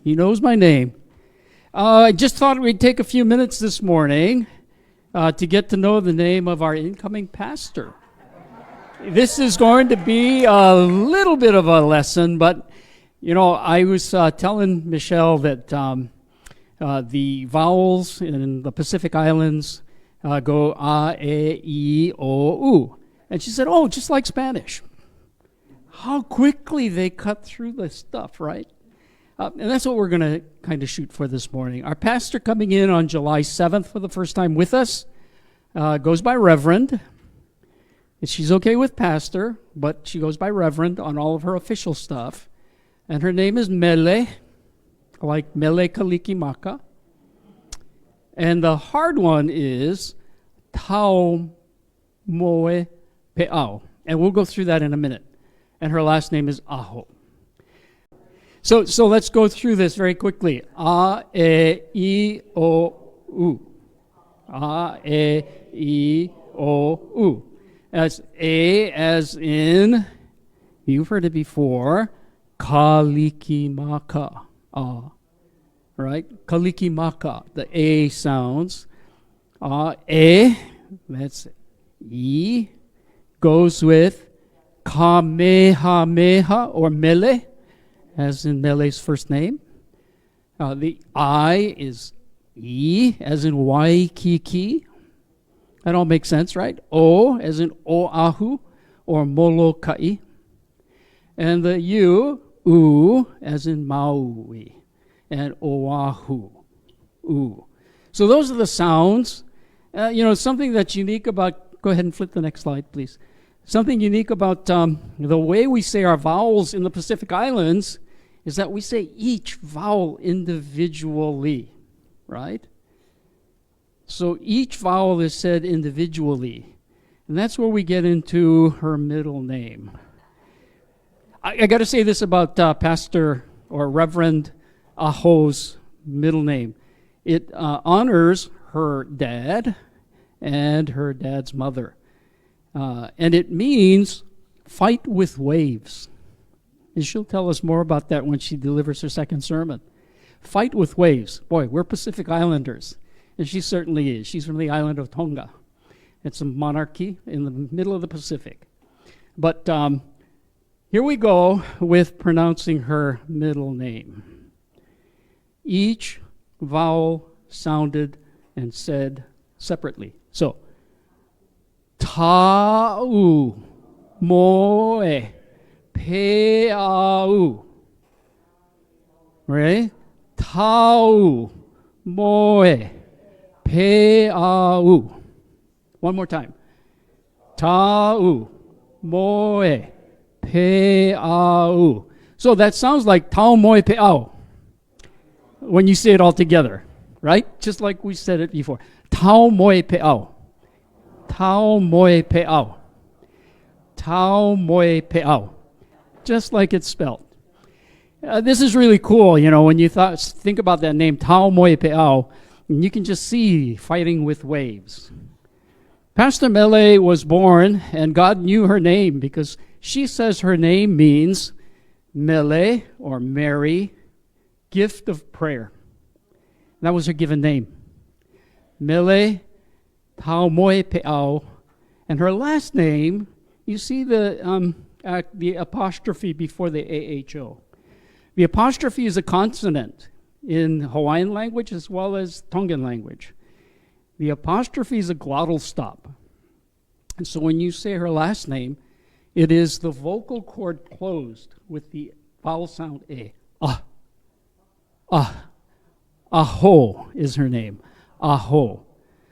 He knows my name. I just thought we'd take a few minutes this morning to get to know the name of our incoming pastor. This is going to be a little bit of a lesson, but, you know, I was telling Michelle that the vowels in the Pacific Islands go A, E, I, O, U. And she said, oh, just like Spanish. How quickly they cut through this stuff, right? And that's what we're going to kind of shoot for this morning. Our pastor coming in on July 7th for the first time with us goes by Reverend. She's okay with pastor, but she goes by Reverend on all of her official stuff. And her name is Mele, like Mele Kalikimaka. And the hard one is Taumoepeau Aho. And we'll go through that in a minute. And her last name is Aho. So let's go through this very quickly. A, E, I, O, U. A, E, I, O, U. That's A as in, you've heard it before, Kalikimaka. Right? Kalikimaka, the A sounds. E, that's E, goes with Kamehameha or Mele, as in Mele's first name. The I is E, as in Waikiki. That all makes sense, right? O, as in Oahu or Molokai. And the U, as in Maui and Oahu. U. So those are the sounds. Something that's unique about, go ahead and flip the next slide, please. Something unique about the way we say our vowels in the Pacific Islands is that we say each vowel individually, right? So each vowel is said individually. And that's where we get into her middle name. I got to say this about Pastor or Reverend Aho's middle name. It honors her dad and her dad's mother. And it means fight with waves. And she'll tell us more about that when she delivers her second sermon. Fight with waves. Boy, we're Pacific Islanders. And she certainly is. She's from the island of Tonga. It's a monarchy in the middle of the Pacific. But here we go with pronouncing her middle name. Each vowel sounded and said separately. So, Taumoepeau. Right? Taumoepeau. One more time. Taumoepeau. So that sounds like Taumoepeau when you say it all together, right? Just like we said it before. Taumoepeau. Taumoepeau. Taumoepeau. Just like it's spelled. This is really cool, when you think about that name, Taumoepeau, and you can just see fighting with waves. Pastor Mele was born, and God knew her name because she says her name means Mele, or Mary, gift of prayer. That was her given name. Mele Taumoepeau. And her last name, you see the apostrophe before the AHO. The apostrophe is a consonant in Hawaiian language as well as Tongan language. The apostrophe is a glottal stop. And so when you say her last name, it is the vocal cord closed with the vowel sound A. Aho is her name. Aho.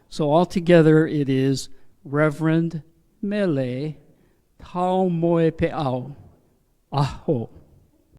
So altogether it is Reverend Mele Taumoepeau Aho.